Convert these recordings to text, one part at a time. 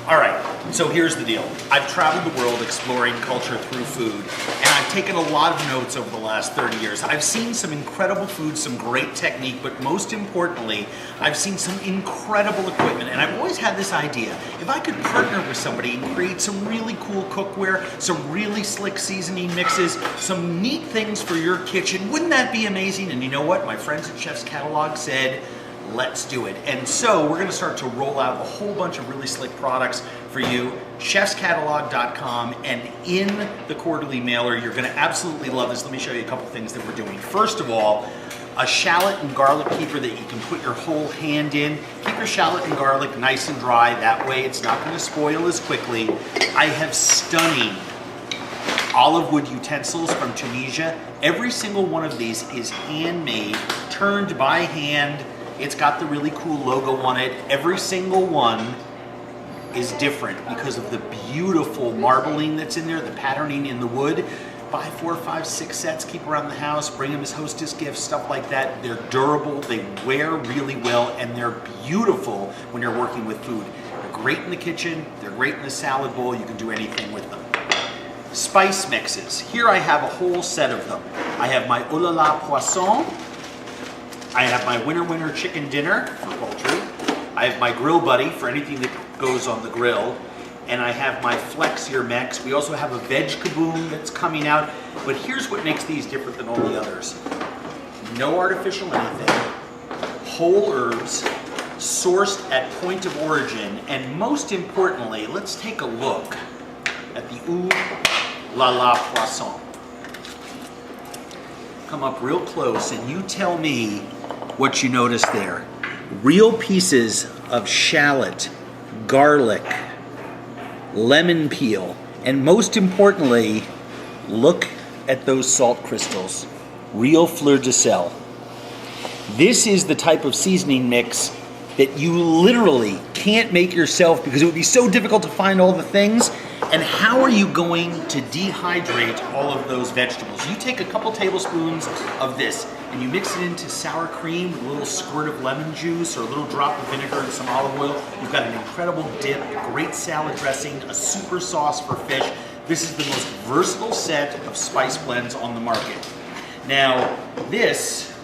All right, so here's the deal. I've traveled the world exploring culture through food, and I've taken a lot of notes over the last 30 years. I've seen some incredible food, some great technique, but most importantly, I've seen some incredible equipment, and I've always had this idea. If I could partner with somebody and create some really cool cookware, some really slick seasoning mixes, some neat things for your kitchen, wouldn't that be amazing? And you know what? My friends at Chef's Catalog said, let's do it. And so we're gonna start to roll out a whole bunch of really slick products for you. chefscatalog.com, and in the quarterly mailer, you're gonna absolutely love this. Let me show you a couple things that we're doing. First of all, a shallot and garlic keeper that you can put your whole hand in. Keep your shallot and garlic nice and dry. That way it's not gonna spoil as quickly. I have stunning olive wood utensils from Tunisia. Every single one of these is handmade, turned by hand. It's got the really cool logo on it. Every single one is different because of the beautiful marbling that's in there, the patterning in the wood. Buy 4, 5, 6 sets, keep around the house, bring them as hostess gifts, stuff like that. They're durable, they wear really well, and they're beautiful when you're working with food. They're great in the kitchen, they're great in the salad bowl, you can do anything with them. Spice mixes. Here I have a whole set of them. I have my Oh La La Poisson. I have my Winner Chicken Dinner for poultry. I have my Grill Buddy for anything that goes on the grill. And I have my Flex Your Mex. We also have a Veg Kaboom that's coming out. But here's what makes these different than all the others. No artificial anything. Whole herbs, sourced at point of origin. And most importantly, let's take a look at the Ooh La La Poisson. Come up real close and you tell me what you notice there. Real pieces of shallot, garlic, lemon peel, and most importantly, look at those salt crystals. Real fleur de sel. This is the type of seasoning mix that you literally can't make yourself because it would be so difficult to find all the things. And how are you going to dehydrate all of those vegetables? You take a couple tablespoons of this and you mix it into sour cream with a little squirt of lemon juice or a little drop of vinegar and some olive oil. You've got an incredible dip, great salad dressing, a super sauce for fish. This is the most versatile set of spice blends on the market. Now, this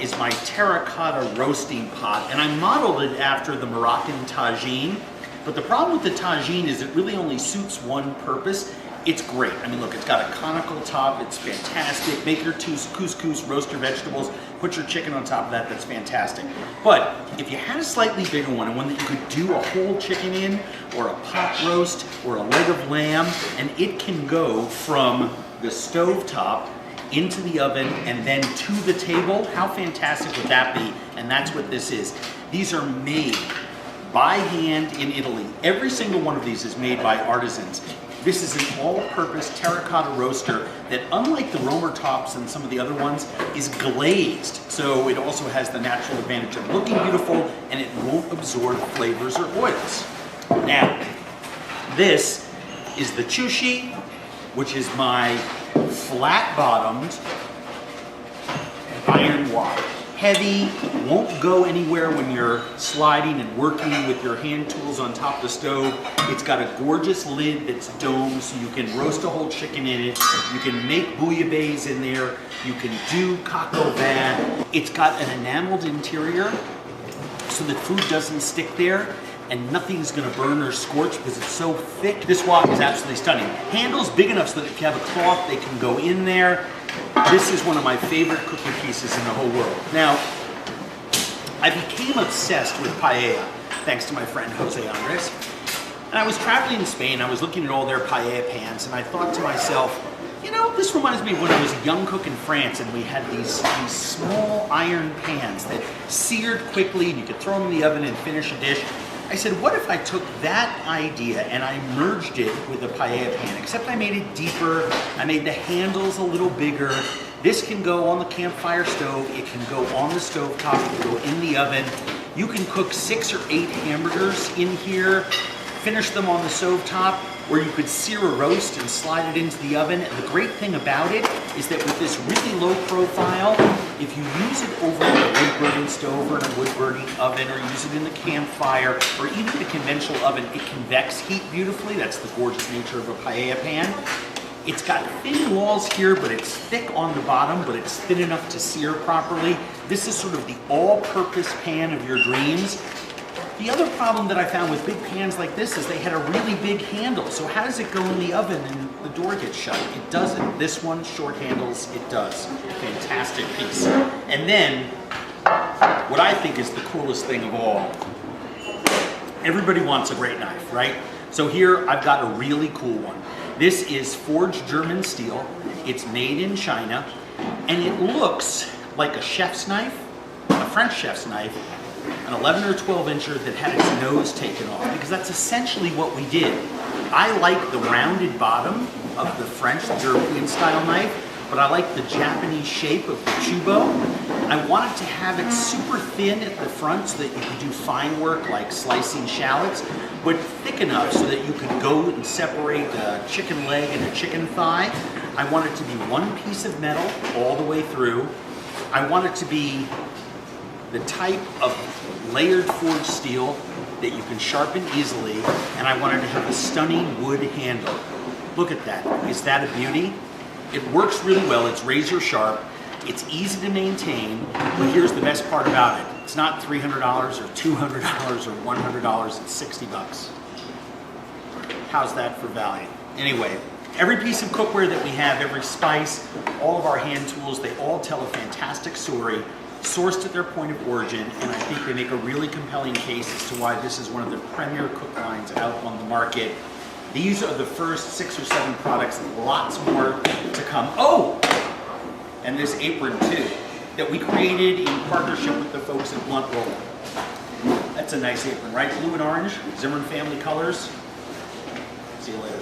is my terracotta roasting pot, and I modeled it after the Moroccan tagine. But the problem with the tagine is it really only suits one purpose. It's great. I mean, look, it's got a conical top. It's fantastic. Make your couscous, roast your vegetables, put your chicken on top of that. That's fantastic. But if you had a slightly bigger one, and one that you could do a whole chicken in, or a pot roast, or a leg of lamb, and it can go from the stove top into the oven and then to the table, how fantastic would that be? And that's what this is. These are made by hand in Italy. Every single one of these is made by artisans. This is an all-purpose terracotta roaster that, unlike the Romer tops and some of the other ones, is glazed. So it also has the natural advantage of looking beautiful, and it won't absorb flavors or oils. Now, this is the Chishu, which is my flat-bottomed iron wok. Heavy, won't go anywhere when you're sliding and working with your hand tools on top of the stove. It's got a gorgeous lid that's domed so you can roast a whole chicken in it. You can make bouillabaisse in there. You can do coq au vin. It's got an enameled interior so that food doesn't stick there and nothing's gonna burn or scorch because it's so thick. This wok is absolutely stunning. Handle's big enough so that if you have a cloth, they can go in there. This is one of my favorite cooking pieces in the whole world. Now, I became obsessed with paella, thanks to my friend Jose Andres. And I was traveling in Spain, I was looking at all their paella pans, and I thought to myself, you know, this reminds me of when I was a young cook in France and we had these small iron pans that seared quickly and you could throw them in the oven and finish a dish. I said, what if I took that idea and I merged it with a paella pan, except I made it deeper, I made the handles a little bigger. This can go on the campfire stove, it can go on the stove top, it can go in the oven. You can cook 6 or 8 hamburgers in here, finish them on the stove top, or you could sear a roast and slide it into the oven. And the great thing about it is that with this really low profile, If you use it over a wood-burning stove or in a wood-burning oven, or use it in the campfire, or even the conventional oven, it convects heat beautifully. That's the gorgeous nature of a paella pan. It's got thin walls here, but it's thick on the bottom, but it's thin enough to sear properly. This is sort of the all-purpose pan of your dreams. The other problem that I found with big pans like this is they had a really big handle. So how does it go in the oven and the door gets shut? It doesn't. This one, short handles, it does. Fantastic piece. And then, what I think is the coolest thing of all, everybody wants a great knife, right? So here I've got a really cool one. This is forged German steel. It's made in China, and it looks like a chef's knife, a French chef's knife, an 11 or 12 incher that had its nose taken off, because that's essentially what we did. I like the rounded bottom of the French, the European style knife, but I like the Japanese shape of the chubo. I wanted to have it super thin at the front so that you could do fine work like slicing shallots, but thick enough so that you could go and separate a chicken leg and a chicken thigh. I want it to be one piece of metal all the way through. I want it to be the type of layered forged steel that you can sharpen easily, and I wanted to have a stunning wood handle. Look at that. Is that a beauty? It works really well. It's razor sharp. It's easy to maintain, but here's the best part about it. It's not $300 or $200 or $100, it's 60 bucks. How's that for value? Anyway, every piece of cookware that we have, every spice, all of our hand tools, they all tell a fantastic story, sourced at their point of origin, and I think they make a really compelling case as to why this is one of the premier cook lines out on the market. These are the first 6 or 7 products, lots more to come. Oh! And this apron too, that we created in partnership with the folks at Blunt Roll. That's a nice apron, right? Blue and orange, Zimmern family colors. See you later.